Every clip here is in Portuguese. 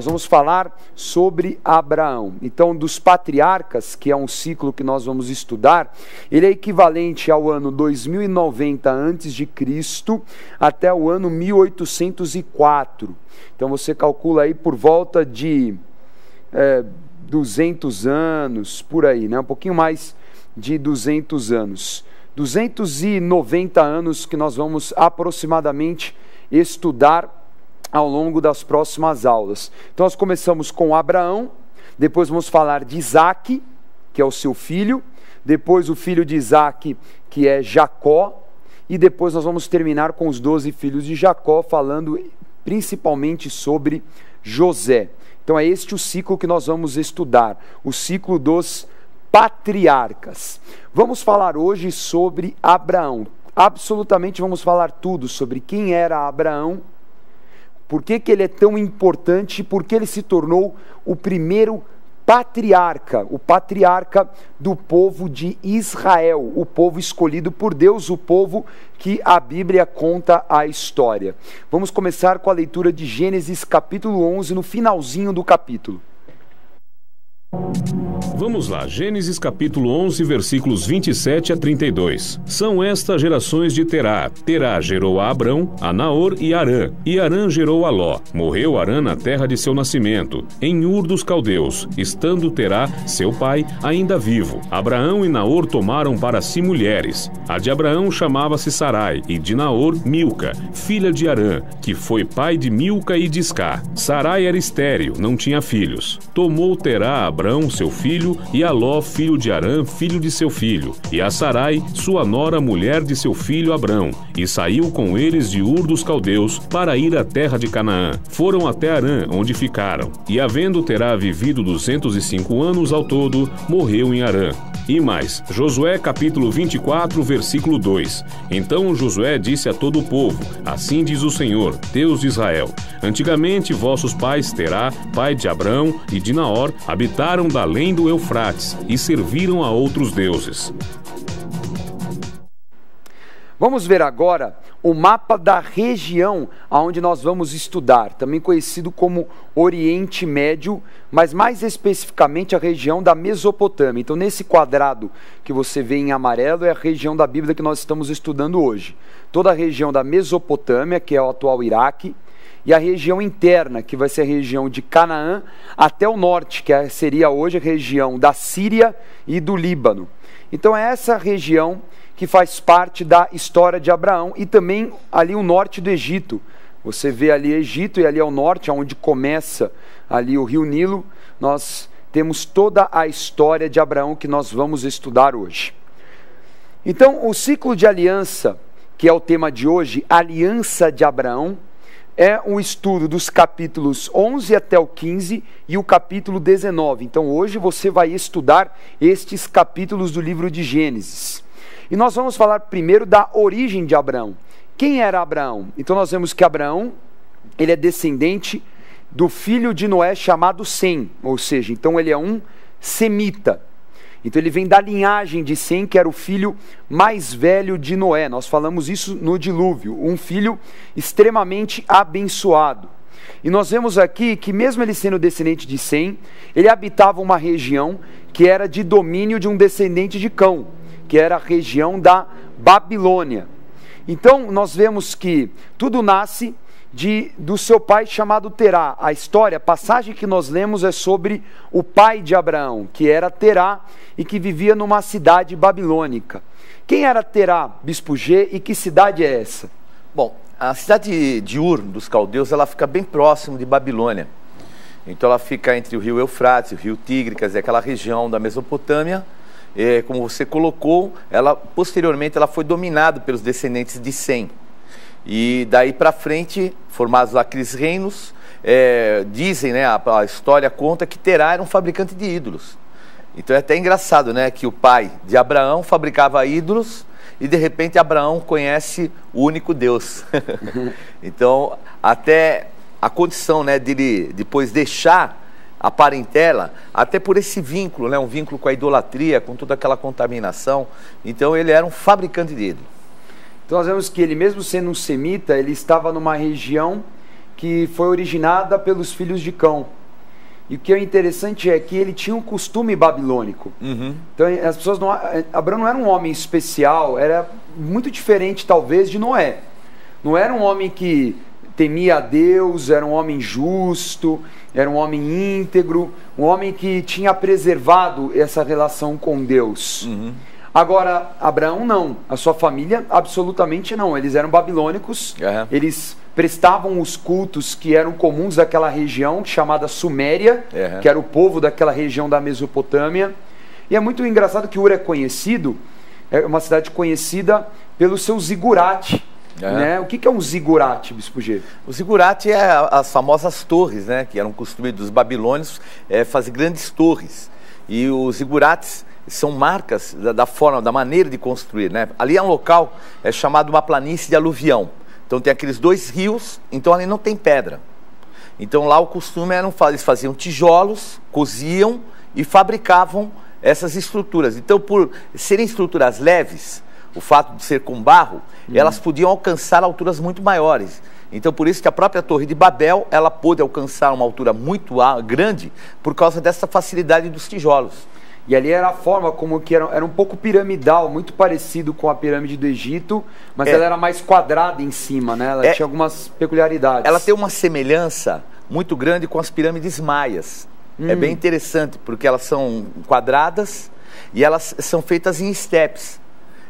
nós vamos falar sobre Abraão. Então, dos patriarcas, que é um ciclo que nós vamos estudar, ele é equivalente ao ano 2090 a.C. até o ano 1804. Então, você calcula aí por volta de 200 anos, por aí, né? Um pouquinho mais de 200 anos. 290 anos que nós vamos aproximadamente estudar ao longo das próximas aulas. Então nós começamos com Abraão, depois vamos falar de Isaque, que é o seu filho, depois o filho de Isaque, que é Jacó, e depois nós vamos terminar com os 12 filhos de Jacó, falando principalmente sobre José. Então é este o ciclo que nós vamos estudar, o ciclo dos patriarcas. Vamos falar hoje sobre Abraão. Absolutamente vamos falar tudo sobre quem era Abraão, por que ele é tão importante, por que ele se tornou o primeiro patriarca, o patriarca do povo de Israel, o povo escolhido por Deus, o povo que a Bíblia conta a história. Vamos começar com a leitura de Gênesis capítulo 11, no finalzinho do capítulo. Vamos lá, Gênesis capítulo 11, versículos 27 a 32. São estas gerações de Terá. Terá gerou a Abrão, a Naor e Arã. E Arã gerou a Ló. Morreu Arã na terra de seu nascimento, em Ur dos Caldeus, estando Terá, seu pai, ainda vivo. Abraão e Naor tomaram para si mulheres. A de Abraão chamava-se Sarai, e de Naor, Milca, filha de Arã, que foi pai de Milca e de Iscá. Sarai era estéril, não tinha filhos. Tomou Terá Abrão, seu filho, e a Ló, filho de Arã, filho de seu filho, e a Sarai, sua nora, mulher de seu filho Abrão, e saiu com eles de Ur dos Caldeus para ir à terra de Canaã. Foram até Arã, onde ficaram, e havendo Terá vivido 205 anos ao todo, morreu em Arã. E mais, Josué capítulo 24, versículo 2. Então Josué disse a todo o povo: assim diz o Senhor, Deus de Israel: antigamente vossos pais, Terá, pai de Abrão e de Naor, habitaram da além do Eufrates e serviram a outros deuses. Vamos ver agora o mapa da região onde nós vamos estudar, também conhecido como Oriente Médio, mas mais especificamente a região da Mesopotâmia. Então, nesse quadrado que você vê em amarelo é a região da Bíblia que nós estamos estudando hoje. Toda a região da Mesopotâmia, que é o atual Iraque, e a região interna, que vai ser a região de Canaã, até o norte, que seria hoje a região da Síria e do Líbano. Então, é essa região que faz parte da história de Abraão, e também ali o norte do Egito. Você vê ali Egito, e ali ao norte, onde começa ali o rio Nilo, nós temos toda a história de Abraão que nós vamos estudar hoje. Então, o ciclo de aliança, que é o tema de hoje, Aliança de Abraão, é um estudo dos capítulos 11 até o 15 e o capítulo 19. Então, hoje você vai estudar estes capítulos do livro de Gênesis. E nós vamos falar primeiro da origem de Abraão. Quem era Abraão? Então nós vemos que Abraão, ele é descendente do filho de Noé chamado Sem, ou seja, então ele é um semita. Então ele vem da linhagem de Sem, que era o filho mais velho de Noé. Nós falamos isso no dilúvio, um filho extremamente abençoado. E nós vemos aqui que mesmo ele sendo descendente de Sem, ele habitava uma região que era de domínio de um descendente de Cão, que era a região da Babilônia. Então nós vemos que tudo nasce do seu pai chamado Terá. A história, a passagem que nós lemos é sobre o pai de Abraão, que era Terá e que vivia numa cidade babilônica. Quem era Terá, Bispo G, e que cidade é essa? Bom, a cidade de Ur dos Caldeus, ela fica bem próximo de Babilônia. Então ela fica entre o rio Eufrates, o rio Tigre, quer dizer, aquela região da Mesopotâmia. Como você colocou, posteriormente ela foi dominada pelos descendentes de Sem. E daí para frente, formados aqueles reinos, dizem, né, a história conta que Terá era um fabricante de ídolos. Então é até engraçado, né, que o pai de Abraão fabricava ídolos e de repente Abraão conhece o único Deus. Então até a condição, né, dele depois deixar a parentela, até por esse vínculo, né, um vínculo com a idolatria, com toda aquela contaminação. Então ele era um fabricante de ídolo. Então nós vemos que ele, mesmo sendo um semita, ele estava numa região que foi originada pelos filhos de Cão. E o que é interessante é que ele tinha um costume babilônico. Então as pessoas não, Abraão não era um homem especial, era muito diferente talvez de Noé. Não era um homem que temia a Deus, era um homem justo, era um homem íntegro, um homem que tinha preservado essa relação com Deus. Agora, Abraão não, a sua família absolutamente não, eles eram babilônicos, eles prestavam os cultos que eram comuns daquela região, chamada Suméria, que era o povo daquela região da Mesopotâmia. E é muito engraçado que Ur é conhecido, é uma cidade conhecida pelo seu zigurate. Né? O que é um zigurate, Bispo G? O zigurate é as famosas torres, né? Que eram costume dos babilônios fazer grandes torres. E os zigurates são marcas da forma, da maneira de construir, né? Ali é um local chamado uma planície de aluvião. Então tem aqueles dois rios, então ali não tem pedra. Então lá o costume era, eles faziam tijolos, coziam e fabricavam essas estruturas. Então, por serem estruturas leves, o fato de ser com barro, elas podiam alcançar alturas muito maiores. Então por isso que a própria Torre de Babel, ela pôde alcançar uma altura muito grande por causa dessa facilidade dos tijolos. E ali era a forma como que era um pouco piramidal, muito parecido com a pirâmide do Egito, mas ela era mais quadrada em cima, né? Ela tinha algumas peculiaridades. Ela tem uma semelhança muito grande com as pirâmides maias. É bem interessante, porque elas são quadradas e elas são feitas em steps.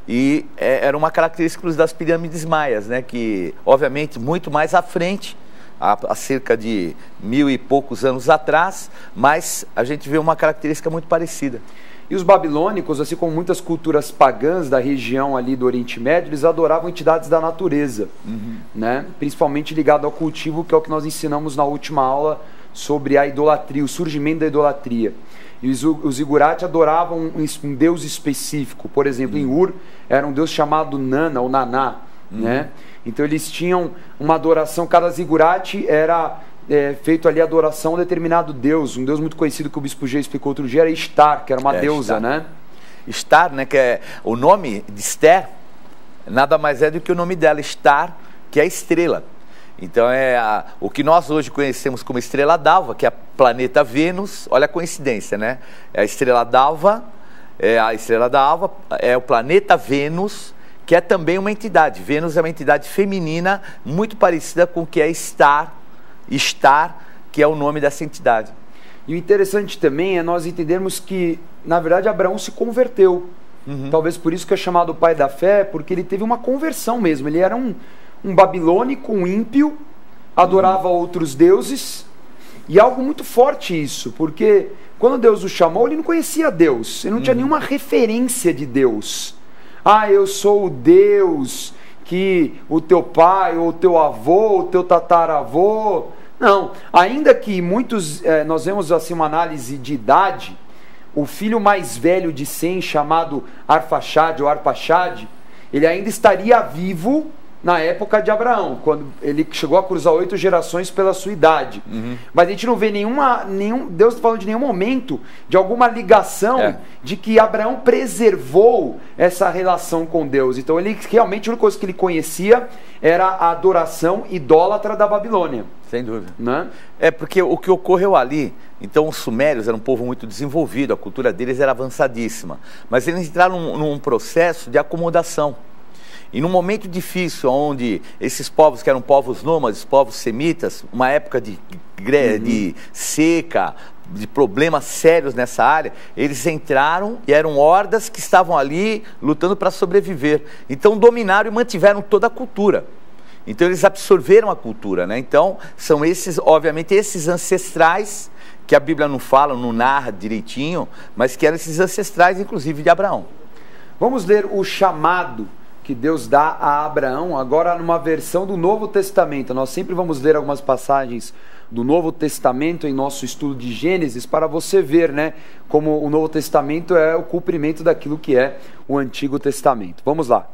E era uma característica das pirâmides maias, né? Que, obviamente, muito mais à frente, há cerca de 1000 e poucos anos atrás, mas a gente vê uma característica muito parecida. E os babilônicos, assim como muitas culturas pagãs da região ali do Oriente Médio, eles adoravam entidades da natureza, né? Principalmente ligado ao cultivo, que é o que nós ensinamos na última aula sobre a idolatria, o surgimento da idolatria. E os zigurate adoravam um deus específico. Por exemplo, em Ur era um deus chamado Nana ou Naná, né? Então eles tinham uma adoração, cada zigurate era feito ali a adoração a um determinado deus. Um deus muito conhecido que o Bispo G explicou outro dia era Ishtar, que era uma deusa, né? Ishtar, né, que é o nome de Esther, nada mais é do que o nome dela, Ishtar, que é a estrela. Então o que nós hoje conhecemos como estrela d'alva, que é o planeta Vênus. Olha a coincidência, né? A estrela d'alva é o planeta Vênus, que é também uma entidade. Vênus é uma entidade feminina muito parecida com o que é Ishtar, que é o nome dessa entidade. E o interessante também é nós entendermos que, na verdade, Abraão se converteu. Talvez por isso que é chamado o pai da fé, porque ele teve uma conversão mesmo. Ele era um babilônico, um ímpio, adorava outros deuses, e algo muito forte isso, porque quando Deus o chamou, ele não conhecia Deus, ele não tinha nenhuma referência de Deus. Ah, eu sou o Deus que o teu pai, ou o teu avô, o teu tataravô. Não, ainda que muitos, nós vemos assim uma análise de idade, o filho mais velho de Sem, chamado Arfaxade ou Arpaxade, ele ainda estaria vivo na época de Abraão, quando ele chegou a cruzar 8 gerações pela sua idade. Mas a gente não vê Deus falando de nenhum momento de alguma ligação de que Abraão preservou essa relação com Deus. Então ele realmente, a única coisa que ele conhecia era a adoração idólatra da Babilônia. Sem dúvida. Né? Porque o que ocorreu ali, então os sumérios eram um povo muito desenvolvido, a cultura deles era avançadíssima, mas eles entraram num processo de acomodação. E num momento difícil, onde esses povos que eram povos nômades, povos semitas, uma época de seca, de problemas sérios nessa área, eles entraram e eram hordas que estavam ali lutando para sobreviver. Então dominaram e mantiveram toda a cultura. Então eles absorveram a cultura, né? Então são esses, obviamente, esses ancestrais que a Bíblia não fala, não narra direitinho, mas que eram esses ancestrais, inclusive, de Abraão. Vamos ler o chamado que Deus dá a Abraão, agora numa versão do Novo Testamento. Nós sempre vamos ler algumas passagens do Novo Testamento em nosso estudo de Gênesis, para você ver, né, como o Novo Testamento é o cumprimento daquilo que é o Antigo Testamento. Vamos lá.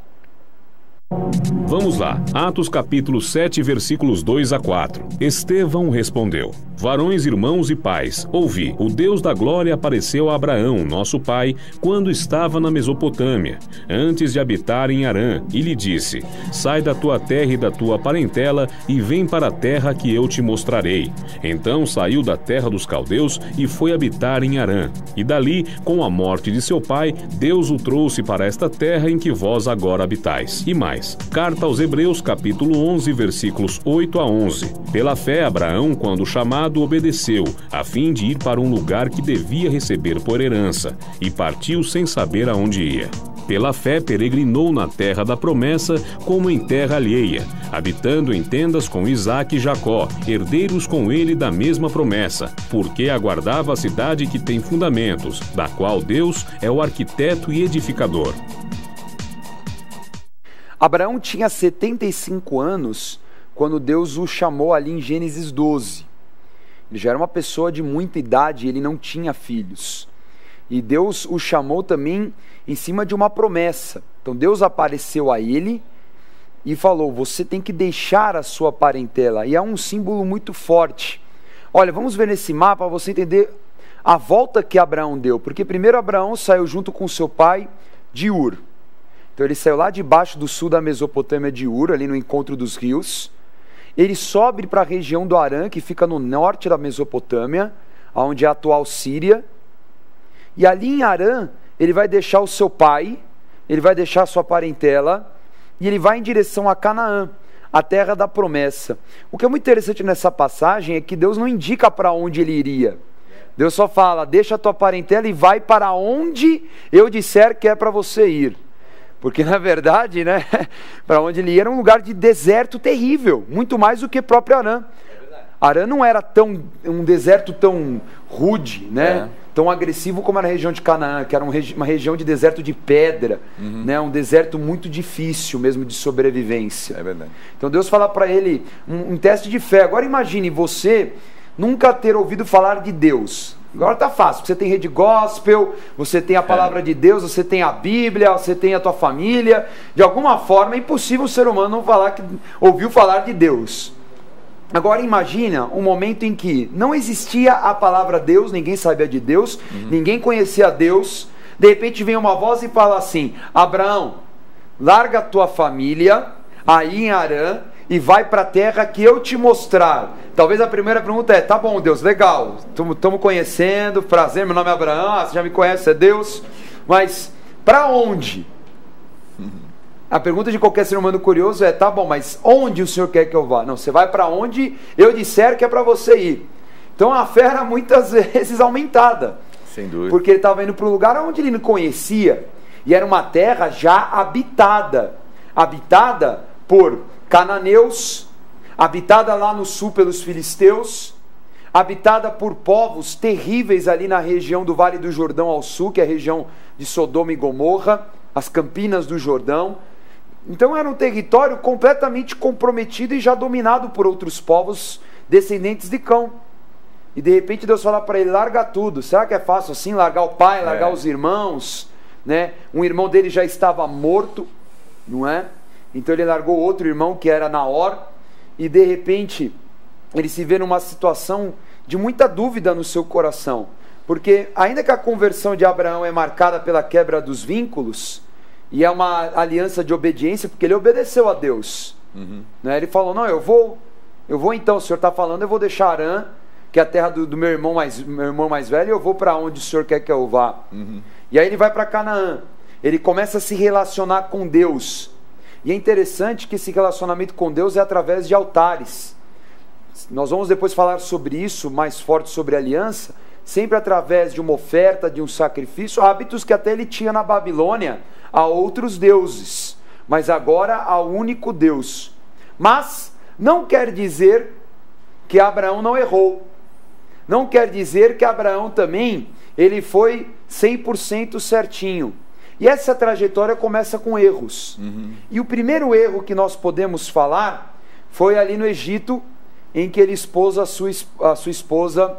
Vamos lá, Atos capítulo 7, versículos 2 a 4. Estevão respondeu: varões, irmãos e pais, ouvi, o Deus da glória apareceu a Abraão, nosso pai, quando estava na Mesopotâmia, antes de habitar em Harã, e lhe disse: sai da tua terra e da tua parentela e vem para a terra que eu te mostrarei. Então saiu da terra dos caldeus e foi habitar em Harã. E dali, com a morte de seu pai, Deus o trouxe para esta terra em que vós agora habitais. E mais, Carta aos Hebreus, capítulo 11, versículos 8 a 11. Pela fé, Abraão, quando chamado, obedeceu, a fim de ir para um lugar que devia receber por herança, e partiu sem saber aonde ia. Pela fé, peregrinou na terra da promessa, como em terra alheia, habitando em tendas com Isaque e Jacó, herdeiros com ele da mesma promessa, porque aguardava a cidade que tem fundamentos, da qual Deus é o arquiteto e edificador. Abraão tinha 75 anos quando Deus o chamou ali em Gênesis 12. Ele já era uma pessoa de muita idade e ele não tinha filhos. E Deus o chamou também em cima de uma promessa. Então Deus apareceu a ele e falou: você tem que deixar a sua parentela. E é um símbolo muito forte. Olha, vamos ver nesse mapa para você entender a volta que Abraão deu. Porque primeiro Abraão saiu junto com seu pai de Ur. Então ele saiu lá debaixo do sul da Mesopotâmia de Ur, ali no encontro dos rios. Ele sobe para a região do Harã, que fica no norte da Mesopotâmia, onde é a atual Síria. E ali em Harã, ele vai deixar o seu pai, ele vai deixar a sua parentela, e ele vai em direção a Canaã, a terra da promessa. O que é muito interessante nessa passagem é que Deus não indica para onde ele iria. Deus só fala: deixa a tua parentela e vai para onde eu disser que é para você ir. Porque na verdade, né, para onde ele ia era um lugar de deserto terrível, muito mais do que próprio Harã. Harã não era um deserto tão rude, né, tão agressivo como era a região de Canaã, que era uma região de deserto de pedra, né, um deserto muito difícil mesmo de sobrevivência. É verdade. Então Deus fala para ele um teste de fé. Agora imagine você nunca ter ouvido falar de Deus. Agora tá fácil, você tem rede gospel, você tem a palavra de Deus, você tem a Bíblia, você tem a tua família. De alguma forma é impossível o ser humano não falar que ouviu falar de Deus. Agora imagina um momento em que não existia a palavra Deus, ninguém sabia de Deus, ninguém conhecia Deus. De repente vem uma voz e fala assim: Abraão, larga a tua família aí em Harã e vai para a terra que eu te mostrar. Talvez a primeira pergunta é: tá bom, Deus, legal, estamos conhecendo, prazer, meu nome é Abraão, você já me conhece, é Deus, mas para onde? A pergunta de qualquer ser humano curioso é: tá bom, mas onde o Senhor quer que eu vá? Não, você vai para onde eu disser que é para você ir. Então a fé era muitas vezes aumentada. Sem dúvida. Porque ele estava indo para um lugar onde ele não conhecia, e era uma terra já habitada por cananeus, habitada lá no sul pelos filisteus, habitada por povos terríveis ali na região do Vale do Jordão ao sul, que é a região de Sodoma e Gomorra, as Campinas do Jordão. Então era um território completamente comprometido e já dominado por outros povos descendentes de Cão. E de repente Deus fala para ele: larga tudo. Será que é fácil assim largar o pai, largar os irmãos, né? Um irmão dele já estava morto, não é? Então ele largou outro irmão, que era Naor, e de repente ele se vê numa situação de muita dúvida no seu coração, porque ainda que a conversão de Abraão é marcada pela quebra dos vínculos, e é uma aliança de obediência, porque ele obedeceu a Deus, né? Ele falou: não, eu vou então, o Senhor está falando, eu vou deixar Harã, que é a terra do meu irmão mais velho, e eu vou para onde o Senhor quer que eu vá. E aí ele vai para Canaã, ele começa a se relacionar com Deus. E é interessante que esse relacionamento com Deus é através de altares. Nós vamos depois falar sobre isso, mais forte sobre a aliança, sempre através de uma oferta, de um sacrifício, hábitos que até ele tinha na Babilônia a outros deuses, mas agora ao único Deus. Mas não quer dizer que Abraão não errou. Não quer dizer que Abraão também ele foi 100% certinho. E essa trajetória começa com erros. E o primeiro erro que nós podemos falar foi ali no Egito, em que ele expôs a sua esposa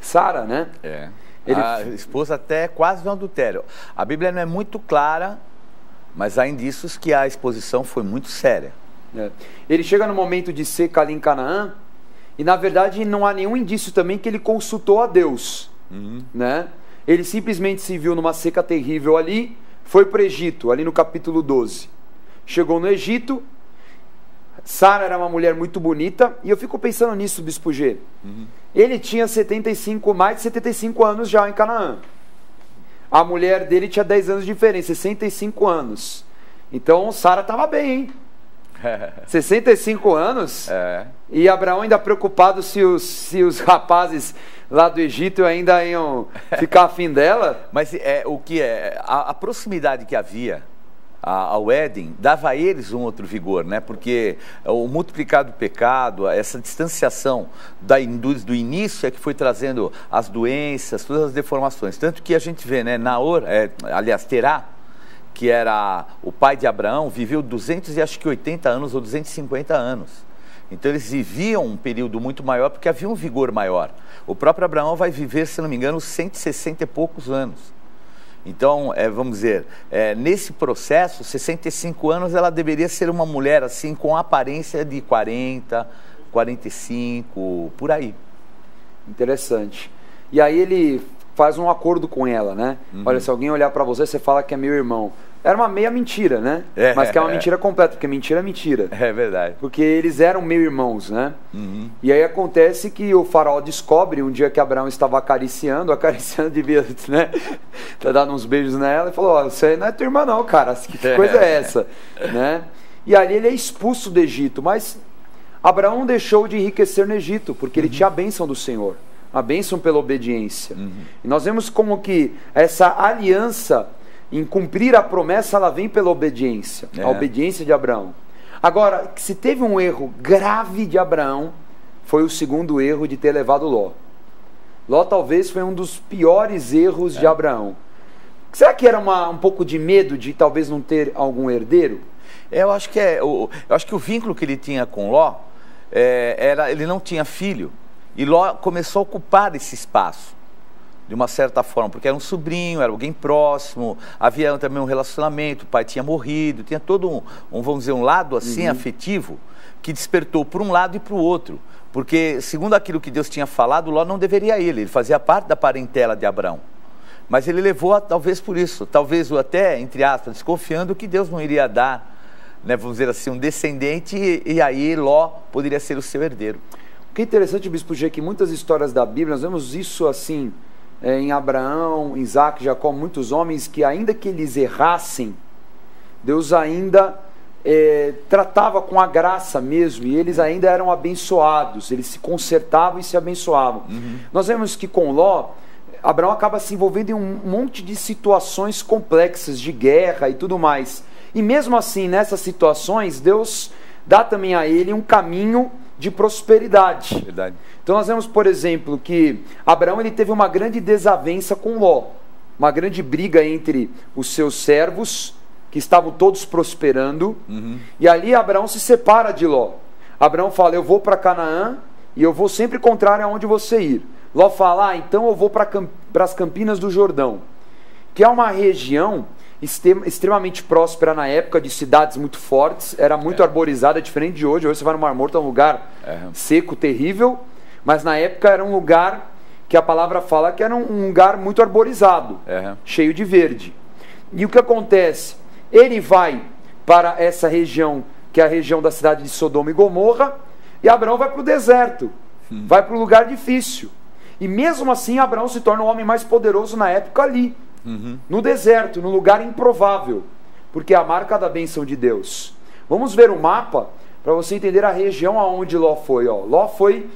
Sara, né? A esposa até quase um adultério. A Bíblia não é muito clara Mas há indícios que a exposição foi muito séria. Ele chega no momento de seca ali em Canaã, e na verdade não há nenhum indício também que ele consultou a Deus, né? Ele simplesmente se viu numa seca terrível ali, foi para o Egito, ali no capítulo 12. Chegou no Egito, Sara era uma mulher muito bonita, e eu fico pensando nisso, Bispo G. Ele tinha mais de 75 anos já em Canaã. A mulher dele tinha 10 anos de diferença, 65 anos. Então Sara estava bem, hein? 65 anos? E Abraão ainda preocupado se os rapazes lá do Egito ainda iam ficar afim dela. Mas a proximidade que havia ao Éden dava a eles um outro vigor, né? Porque o multiplicado do pecado, essa distanciação do início é que foi trazendo as doenças, todas as deformações. Tanto que a gente vê, né? Terá, que era o pai de Abraão, viveu 280 anos ou 250 anos. Então eles viviam um período muito maior porque havia um vigor maior. O próprio Abraão vai viver, se não me engano, 160 e poucos anos. Então, vamos dizer, nesse processo, 65 anos, ela deveria ser uma mulher assim com aparência de 40, 45, por aí. Interessante. E aí ele faz um acordo com ela, né? Olha, se alguém olhar para você, você fala que é meu irmão. Era uma meia mentira, né? Mas que é uma mentira completa, porque mentira é mentira. É verdade. Porque eles eram meio-irmãos, né? E aí acontece que o faraó descobre um dia que Abraão estava acariciando devia, né? Tá dando uns beijos nela e falou, ó, você não é tua irmã não, cara, que coisa é essa? Né? E ali ele é expulso do Egito, mas Abraão não deixou de enriquecer no Egito, porque ele tinha a bênção do Senhor, a bênção pela obediência. E nós vemos como que essa aliança em cumprir a promessa, ela vem pela obediência, a obediência de Abraão. Agora, se teve um erro grave de Abraão, foi o segundo erro de ter levado Ló. Ló talvez foi um dos piores erros de Abraão. Será que era um pouco de medo de talvez não ter algum herdeiro? Eu acho que o vínculo que ele tinha com Ló, ele não tinha filho, e Ló começou a ocupar esse espaço. De uma certa forma, porque era um sobrinho, era alguém próximo, havia também um relacionamento, o pai tinha morrido, tinha todo vamos dizer, um lado assim afetivo, que despertou por um lado e para o outro, porque segundo aquilo que Deus tinha falado, Ló não deveria ele fazia parte da parentela de Abraão, mas ele levou talvez por isso, talvez até, entre aspas, desconfiando que Deus não iria dar, né, vamos dizer assim, um descendente, e aí Ló poderia ser o seu herdeiro. O que é interessante, Bispo G, que muitas histórias da Bíblia, nós vemos isso assim, em Abraão, Isaac, Jacó, muitos homens que ainda que eles errassem, Deus ainda tratava com a graça mesmo, e eles ainda eram abençoados, eles se consertavam e se abençoavam. Nós vemos que com Ló, Abraão acaba se envolvendo em um monte de situações complexas, de guerra e tudo mais. E mesmo assim, nessas situações, Deus dá também a ele um caminho de prosperidade. Verdade. Então nós vemos, por exemplo, que Abraão ele teve uma grande desavença com Ló, uma grande briga entre os seus servos, que estavam todos prosperando, e ali Abraão se separa de Ló. Abraão fala, eu vou para Canaã, e eu vou sempre contrário aonde você ir. Ló fala, então eu vou para as Campinas do Jordão, que é uma região extremamente próspera na época, de cidades muito fortes, era muito arborizada, diferente de hoje. Hoje você vai no Mar Morto, é um lugar seco, terrível, mas na época era um lugar que a palavra fala que era um lugar muito arborizado, cheio de verde. E o que acontece? Ele vai para essa região, que é a região da cidade de Sodoma e Gomorra, e Abraão vai para o deserto, vai para um lugar difícil. E mesmo assim Abraão se torna o homem mais poderoso na época ali, no deserto, no lugar improvável, porque é a marca da bênção de Deus. Vamos ver o mapa para você entender a região aonde Ló foi. Ló foi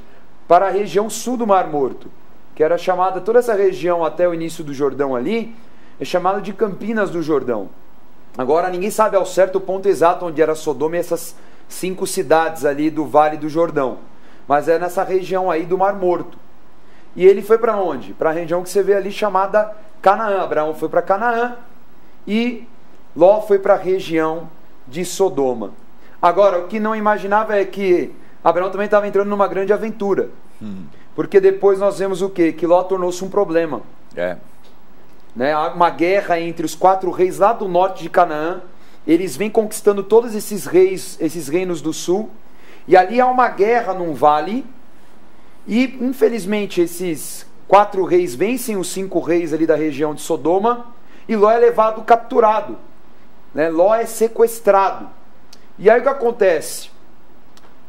para a região sul do Mar Morto, que era chamada, toda essa região até o início do Jordão ali, é chamada de Campinas do Jordão. Agora ninguém sabe ao certo o ponto exato onde era Sodoma e essas 5 cidades ali do Vale do Jordão, mas é nessa região aí do Mar Morto. E ele foi para onde? Para a região que você vê ali chamada Canaã. Abraão foi para Canaã e Ló foi para a região de Sodoma. Agora, o que não imaginava é que Abraão também estava entrando numa grande aventura. Porque depois nós vemos o quê? Que Ló tornou-se um problema. Né? Uma guerra entre os 4 reis lá do norte de Canaã, eles vêm conquistando todos esses reinos do sul, e ali há uma guerra num vale, e infelizmente esses 4 reis vencem os 5 reis ali da região de Sodoma, e Ló é levado capturado, né? Ló é sequestrado. E aí o que acontece?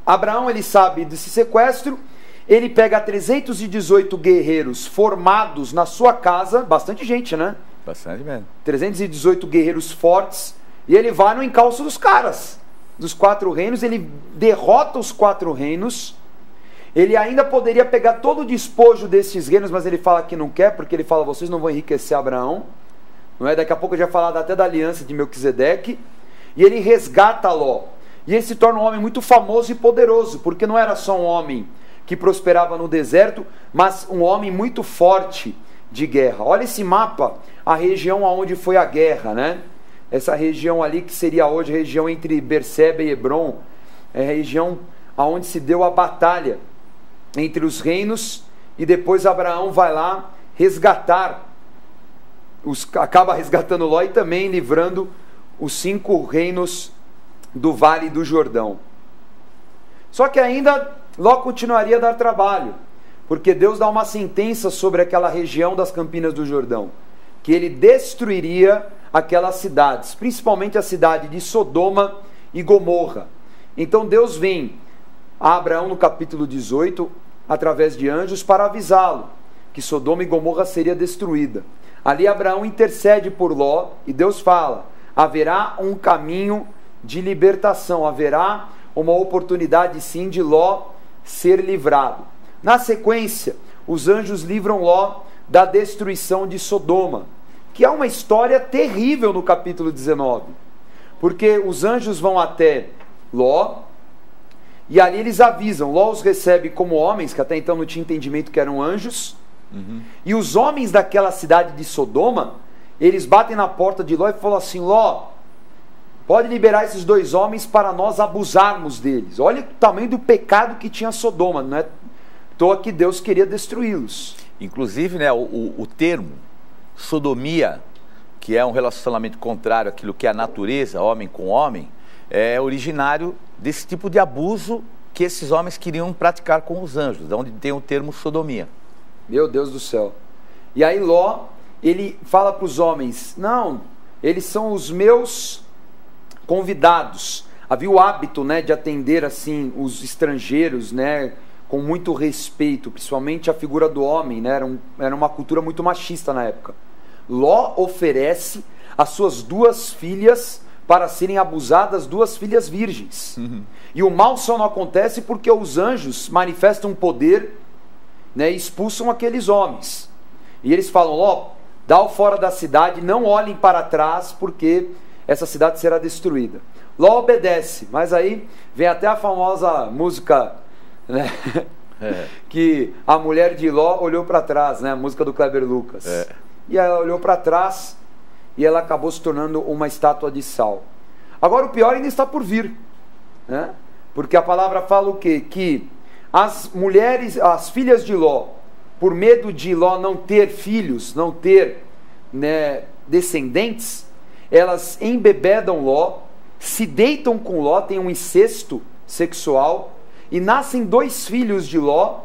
Abraão, ele sabe desse sequestro, ele pega 318 guerreiros formados na sua casa, bastante gente, né? Bastante mesmo. 318 guerreiros fortes, e ele vai no encalço dos caras, dos 4 reinos, ele derrota os 4 reinos, ele ainda poderia pegar todo o despojo desses reinos, mas ele fala que não quer, porque ele fala, vocês não vão enriquecer Abraão, não é? Daqui a pouco eu já falar até da aliança de Melquisedeque, e ele resgata Ló, e ele se torna um homem muito famoso e poderoso, porque não era só um homem que prosperava no deserto, mas um homem muito forte de guerra. Olha esse mapa, a região onde foi a guerra, né? Essa região ali que seria hoje a região entre Berseba e Hebron, é a região onde se deu a batalha entre os reinos, e depois Abraão vai lá resgatar, acaba resgatando Ló e também livrando os 5 reinos do Vale do Jordão. Só que ainda Ló continuaria a dar trabalho, porque Deus dá uma sentença sobre aquela região das Campinas do Jordão, que ele destruiria aquelas cidades, principalmente a cidade de Sodoma e Gomorra. Então Deus vem a Abraão no capítulo 18, através de anjos, para avisá-lo que Sodoma e Gomorra seria destruída. Ali Abraão intercede por Ló, e Deus fala, haverá um caminho de libertação, haverá uma oportunidade sim de Ló ser livrado. Na sequência, os anjos livram Ló da destruição de Sodoma, que é uma história terrível no capítulo 19, porque os anjos vão até Ló, e ali eles avisam, Ló os recebe como homens, que até então não tinha entendimento que eram anjos, e os homens daquela cidade de Sodoma, eles batem na porta de Ló e falam assim, Ló, pode liberar esses 2 homens para nós abusarmos deles. Olha o tamanho do pecado que tinha Sodoma, não é à toa que Deus queria destruí-los. Inclusive, né, o termo sodomia, que é um relacionamento contrário àquilo que é a natureza, homem com homem, é originário desse tipo de abuso que esses homens queriam praticar com os anjos, de onde tem o termo sodomia. Meu Deus do céu. E aí Ló, ele fala para os homens, não, eles são os meus convidados. Havia o hábito, né, de atender assim os estrangeiros, né, com muito respeito, principalmente a figura do homem, né, era uma cultura muito machista na época. Ló oferece as suas 2 filhas para serem abusadas, 2 filhas virgens. E o mal só não acontece porque os anjos manifestam poder, né, e expulsam aqueles homens. E eles falam, Ló, dá-o fora da cidade, não olhem para trás, porque essa cidade será destruída. Ló obedece, mas aí vem até a famosa música, né, que a mulher de Ló olhou para trás, né, a música do Kleber Lucas. E ela olhou para trás e ela acabou se tornando uma estátua de sal. Agora o pior ainda está por vir, né? Porque a palavra fala o quê? Que as mulheres, as filhas de Ló, por medo de Ló não ter filhos, não ter, né, descendentes, elas embebedam Ló, se deitam com Ló, tem um incesto sexual, e nascem 2 filhos de Ló,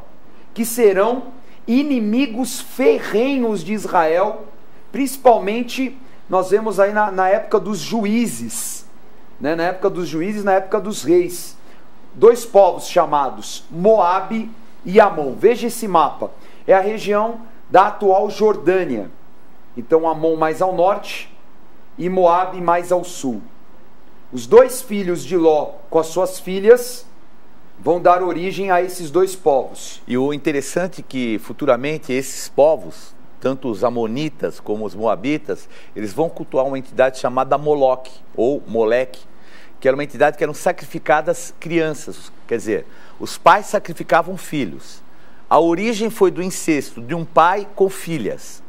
que serão inimigos ferrenhos de Israel, principalmente, nós vemos aí na época dos juízes, né? Na época dos juízes, na época dos reis, 2 povos chamados Moabe e Amon. Veja esse mapa, é a região da atual Jordânia. Então Amon mais ao norte e Moabe mais ao sul. Os 2 filhos de Ló com as suas filhas vão dar origem a esses 2 povos. E o interessante é que futuramente esses povos, tanto os amonitas como os moabitas, eles vão cultuar uma entidade chamada Moloque, ou Moleque, que era uma entidade que eram sacrificadas crianças, quer dizer, os pais sacrificavam filhos. A origem foi do incesto de um pai com filhas.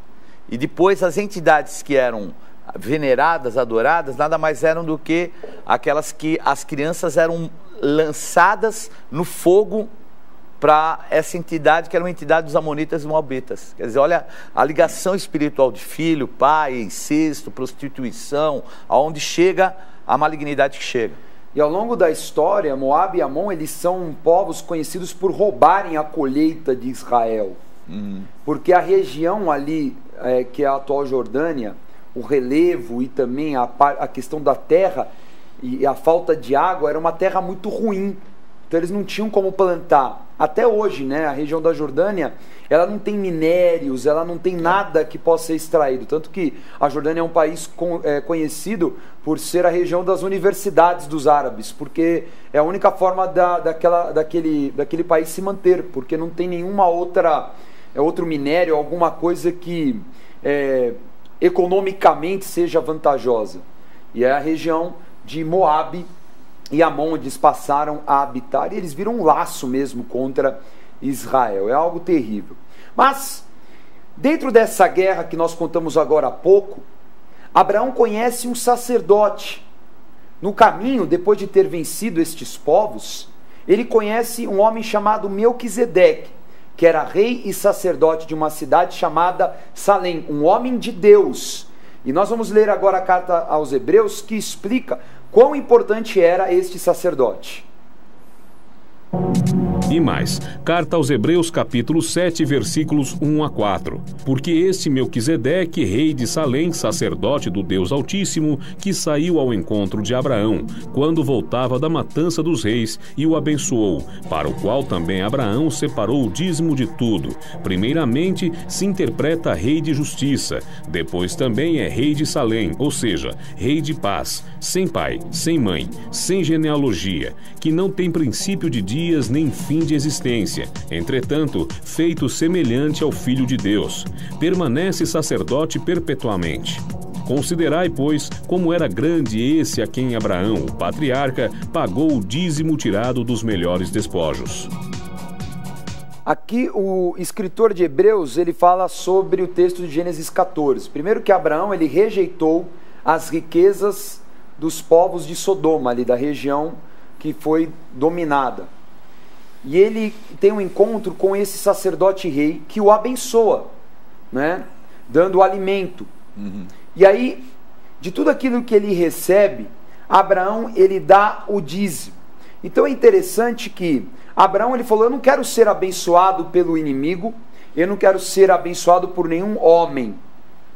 E depois as entidades que eram veneradas, adoradas, nada mais eram do que aquelas que as crianças eram lançadas no fogo para essa entidade, que era uma entidade dos amonitas e moabitas. Quer dizer, olha a ligação espiritual de filho, pai, incesto, prostituição, aonde chega a malignidade que chega. E ao longo da história, Moabe e Amon, eles são povos conhecidos por roubarem a colheita de Israel. Porque a região ali, que é a atual Jordânia, o relevo e também a questão da terra e a falta de água, era uma terra muito ruim. Então eles não tinham como plantar. Até hoje, né, a região da Jordânia, ela não tem minérios, ela não tem nada que possa ser extraído. Tanto que a Jordânia é um país conhecido por ser a região das universidades dos árabes, porque é a única forma daquele país se manter, porque não tem nenhuma outro minério, alguma coisa que economicamente seja vantajosa. E é a região de Moabe e Amon, onde eles passaram a habitar, e eles viram um laço mesmo contra Israel. É algo terrível. Mas, dentro dessa guerra que nós contamos agora há pouco, Abraão conhece um sacerdote. No caminho, depois de ter vencido estes povos, ele conhece um homem chamado Melquisedeque, que era rei e sacerdote de uma cidade chamada Salém, um homem de Deus. E nós vamos ler agora a carta aos Hebreus, que explica quão importante era este sacerdote. E mais, carta aos Hebreus capítulo 7, versículos 1 a 4. Porque este Melquisedeque, rei de Salém, sacerdote do Deus Altíssimo, que saiu ao encontro de Abraão, quando voltava da matança dos reis, e o abençoou, para o qual também Abraão separou o dízimo de tudo. Primeiramente, se interpreta rei de justiça, depois também é rei de Salém, ou seja, rei de paz, sem pai, sem mãe, sem genealogia, que não tem princípio de dias nem fim de existência, entretanto, feito semelhante ao Filho de Deus, permanece sacerdote perpetuamente. Considerai, pois, como era grande esse a quem Abraão, o patriarca, pagou o dízimo tirado dos melhores despojos. Aqui o escritor de Hebreus, ele fala sobre o texto de Gênesis 14. Primeiro que Abraão, ele rejeitou as riquezas dos povos de Sodoma, ali da região que foi dominada. E ele tem um encontro com esse sacerdote rei que o abençoa, né? Dando alimento. E aí, de tudo aquilo que ele recebe, Abraão, ele dá o dízimo. Então é interessante que Abraão, ele falou, eu não quero ser abençoado pelo inimigo, eu não quero ser abençoado por nenhum homem.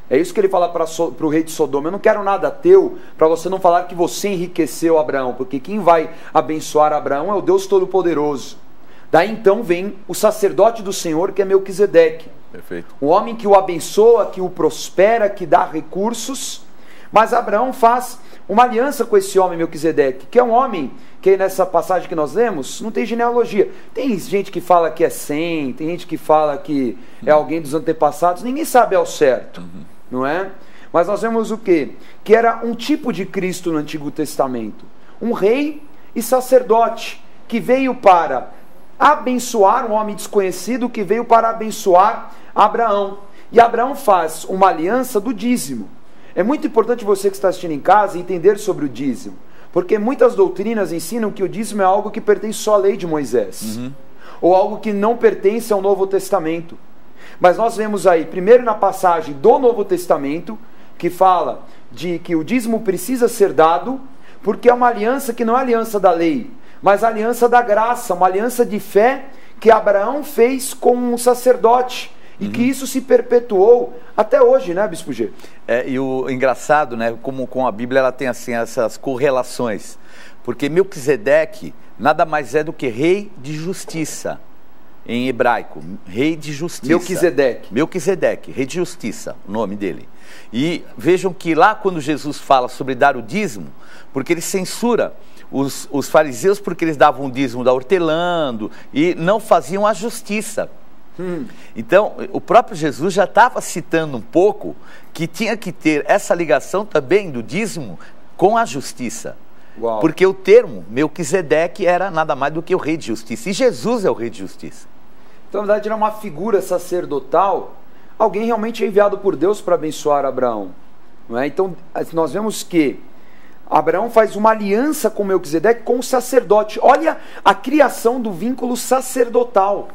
É isso que ele fala para o rei de Sodoma, eu não quero nada teu, para você não falar que você enriqueceu Abraão, porque quem vai abençoar Abraão é o Deus Todo-Poderoso. Daí então vem o sacerdote do Senhor, que é Melquisedeque. Perfeito. O homem que o abençoa, que o prospera, que dá recursos. Mas Abraão faz uma aliança com esse homem Melquisedeque, que é um homem que nessa passagem que nós lemos não tem genealogia. Tem gente que fala que é Sem, tem gente que fala que é alguém dos antepassados, ninguém sabe ao certo, não é? Mas nós vemos o quê? Que era um tipo de Cristo no Antigo Testamento, um rei e sacerdote, que veio para abençoar um homem desconhecido, que veio para abençoar Abraão. E Abraão faz uma aliança do dízimo. É muito importante você que está assistindo em casa entender sobre o dízimo, porque muitas doutrinas ensinam que o dízimo é algo que pertence só à lei de Moisés, ou algo que não pertence ao Novo Testamento. Mas nós vemos aí, primeiro na passagem do Novo Testamento, que fala de que o dízimo precisa ser dado, porque é uma aliança que não é aliança da lei, mas a aliança da graça, uma aliança de fé que Abraão fez com um sacerdote, e que isso se perpetuou até hoje, né, Bispo G? E o engraçado, né, como com a Bíblia ela tem assim essas correlações, porque Melquisedeque nada mais é do que rei de justiça, em hebraico, rei de justiça. Melquisedeque, rei de justiça, o nome dele. E vejam que lá quando Jesus fala sobre dar o dízimo, porque ele censura os fariseus porque eles davam o dízimo da hortelã e não faziam a justiça. Então, o próprio Jesus já estava citando um pouco que tinha que ter essa ligação também do dízimo com a justiça. Uau. Porque o termo Melquisedeque era nada mais do que o rei de justiça. E Jesus é o rei de justiça. Então, na verdade, era uma figura sacerdotal, alguém realmente enviado por Deus para abençoar Abraão. Não é? Então, nós vemos que Abraão faz uma aliança com Melquisedeque, com o sacerdote. Olha a criação do vínculo sacerdotal.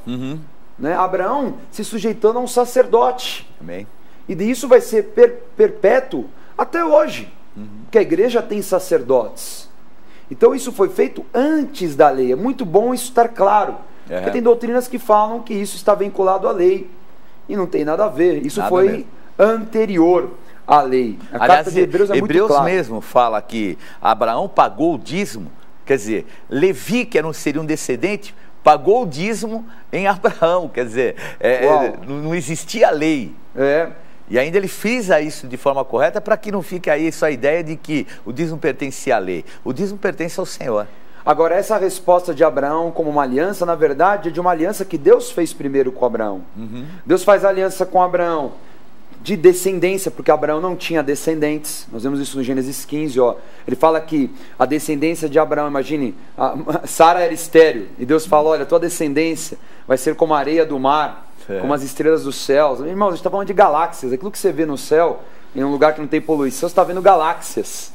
Né? Abraão se sujeitando a um sacerdote. Amém. E isso vai ser perpétuo até hoje. Porque a igreja tem sacerdotes. Então isso foi feito antes da lei. É muito bom isso estar claro. Porque tem doutrinas que falam que isso está vinculado à lei. E não tem nada a ver. Isso foi mesmo anterior à lei. A carta de Hebreus é muito clara. Mesmo fala que Abraão pagou o dízimo. Quer dizer, Levi, que seria um descendente, pagou o dízimo em Abraão. Quer dizer, não existia lei. E ainda ele frisa isso de forma correta para que não fique aí essa ideia de que o dízimo pertencia à lei. O dízimo pertence ao Senhor. Agora, essa resposta de Abraão como uma aliança, na verdade, é de uma aliança que Deus fez primeiro com Abraão. Deus faz aliança com Abraão de descendência, porque Abraão não tinha descendentes. Nós vemos isso no Gênesis 15, ó. Ele fala que a descendência de Abraão, imagine, Sara era estéril, e Deus fala, olha, tua descendência vai ser como a areia do mar, como as estrelas dos céus. Irmãos, a gente está falando de galáxias. Aquilo que você vê no céu, em um lugar que não tem poluição, você está vendo galáxias.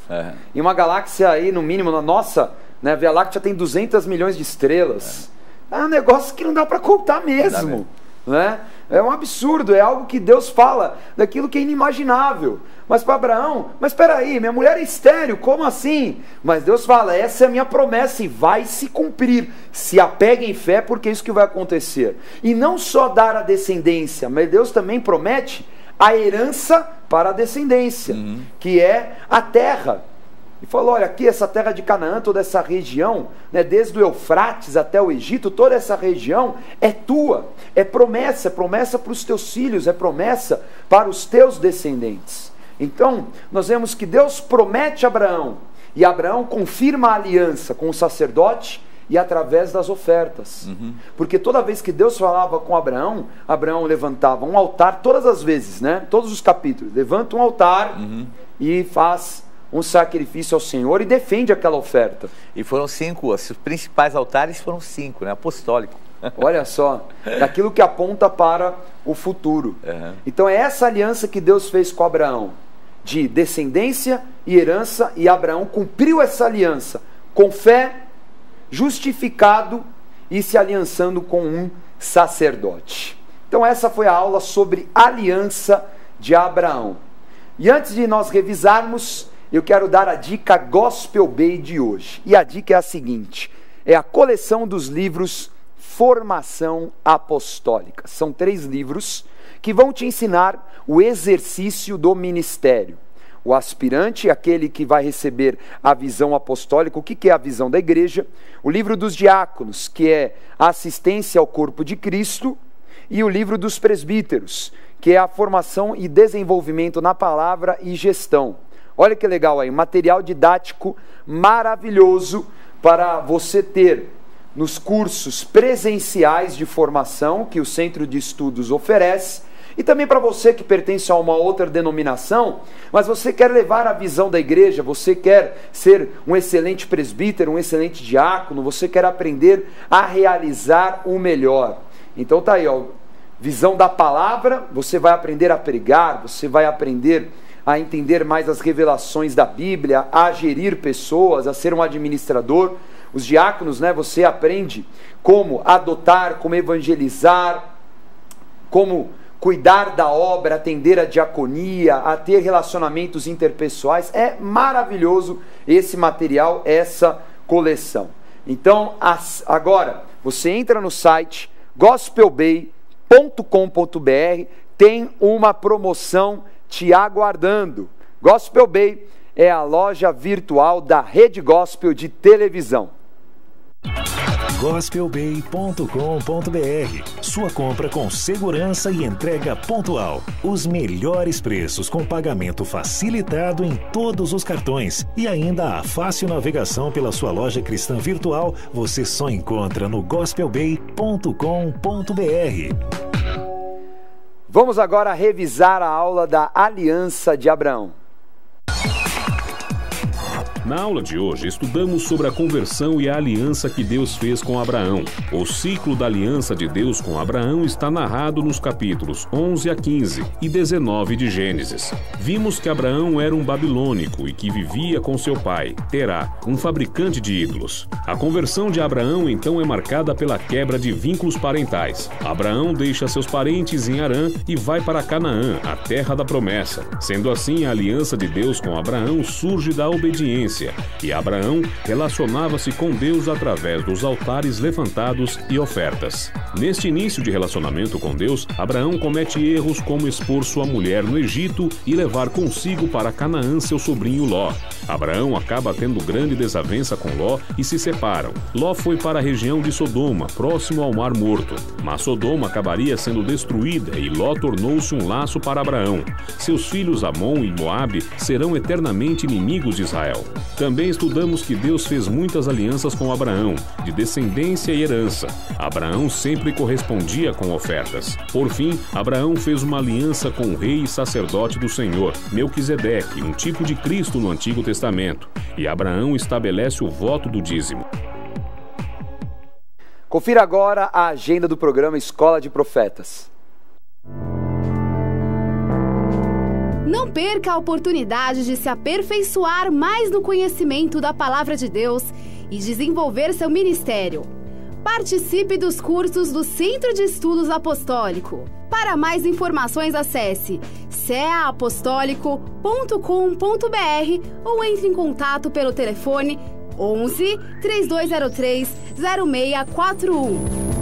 E uma galáxia aí, no mínimo, na nossa, né, a Via Láctea tem 200 milhões de estrelas. É um negócio que não dá para contar mesmo. Né? É um absurdo, é algo que Deus fala daquilo que é inimaginável. Mas para Abraão, mas espera aí, minha mulher é estéril, como assim? Mas Deus fala, essa é a minha promessa e vai se cumprir. Se apegue em fé, porque é isso que vai acontecer. E não só dar a descendência, mas Deus também promete a herança para a descendência, que é a terra. E falou, olha, aqui essa terra de Canaã, toda essa região, né, desde o Eufrates até o Egito, toda essa região é tua, é promessa para os teus filhos, é promessa para os teus descendentes. Então, nós vemos que Deus promete a Abraão, e Abraão confirma a aliança com o sacerdote e através das ofertas. Porque toda vez que Deus falava com Abraão, Abraão levantava um altar, todas as vezes, né, todos os capítulos, levanta um altar e faz um sacrifício ao Senhor e defende aquela oferta. E foram 5, os principais altares foram 5, né? Apostólico. Olha só, daquilo que aponta para o futuro. Então é essa aliança que Deus fez com Abraão, de descendência e herança, e Abraão cumpriu essa aliança com fé, justificado e se aliançando com um sacerdote. Então essa foi a aula sobre aliança de Abraão. E antes de nós revisarmos, eu quero dar a dica Gospel Bay de hoje. E a dica é a seguinte, é a coleção dos livros Formação Apostólica. São 3 livros que vão te ensinar o exercício do ministério. O aspirante, aquele que vai receber a visão apostólica, o que é a visão da igreja. O livro dos diáconos, que é a assistência ao corpo de Cristo. E o livro dos presbíteros, que é a formação e desenvolvimento na palavra e gestão. Olha que legal aí, material didático maravilhoso para você ter nos cursos presenciais de formação que o Centro de Estudos oferece, e também para você que pertence a uma outra denominação, mas você quer levar a visão da igreja, você quer ser um excelente presbítero, um excelente diácono, você quer aprender a realizar o melhor. Então tá aí, ó, visão da palavra, você vai aprender a pregar, você vai aprender a entender mais as revelações da Bíblia, a gerir pessoas, a ser um administrador. Os diáconos, né, você aprende como adotar, como evangelizar, como cuidar da obra, atender a diaconia, a ter relacionamentos interpessoais. É maravilhoso esse material, essa coleção. Então, agora, você entra no site gospelbay.com.br, tem uma promoção te aguardando. Gospel Bay é a loja virtual da Rede Gospel de televisão. gospelbay.com.br. Sua compra com segurança e entrega pontual. Os melhores preços com pagamento facilitado em todos os cartões. E ainda a fácil navegação pela sua loja cristã virtual você só encontra no gospelbay.com.br. Vamos agora revisar a aula da Aliança de Abraão. Na aula de hoje, estudamos sobre a conversão e a aliança que Deus fez com Abraão. O ciclo da aliança de Deus com Abraão está narrado nos capítulos 11 a 15 e 19 de Gênesis. Vimos que Abraão era um babilônico e que vivia com seu pai, Terá, um fabricante de ídolos. A conversão de Abraão, então, é marcada pela quebra de vínculos parentais. Abraão deixa seus parentes em Harã e vai para Canaã, a terra da promessa. Sendo assim, a aliança de Deus com Abraão surge da obediência, e Abraão relacionava-se com Deus através dos altares levantados e ofertas. Neste início de relacionamento com Deus, Abraão comete erros como expor sua mulher no Egito e levar consigo para Canaã seu sobrinho Ló. Abraão acaba tendo grande desavença com Ló e se separam. Ló foi para a região de Sodoma, próximo ao Mar Morto. Mas Sodoma acabaria sendo destruída e Ló tornou-se um laço para Abraão. Seus filhos Amon e Moabe serão eternamente inimigos de Israel. Também estudamos que Deus fez muitas alianças com Abraão, de descendência e herança. Abraão sempre correspondia com ofertas. Por fim, Abraão fez uma aliança com o rei e sacerdote do Senhor, Melquisedeque, um tipo de Cristo no Antigo Testamento. E Abraão estabelece o voto do dízimo. Confira agora a agenda do programa Escola de Profetas. Não perca a oportunidade de se aperfeiçoar mais no conhecimento da Palavra de Deus e desenvolver seu ministério. Participe dos cursos do Centro de Estudos Apostólico. Para mais informações, acesse ceaapostólico.com.br ou entre em contato pelo telefone 11 3203 0641.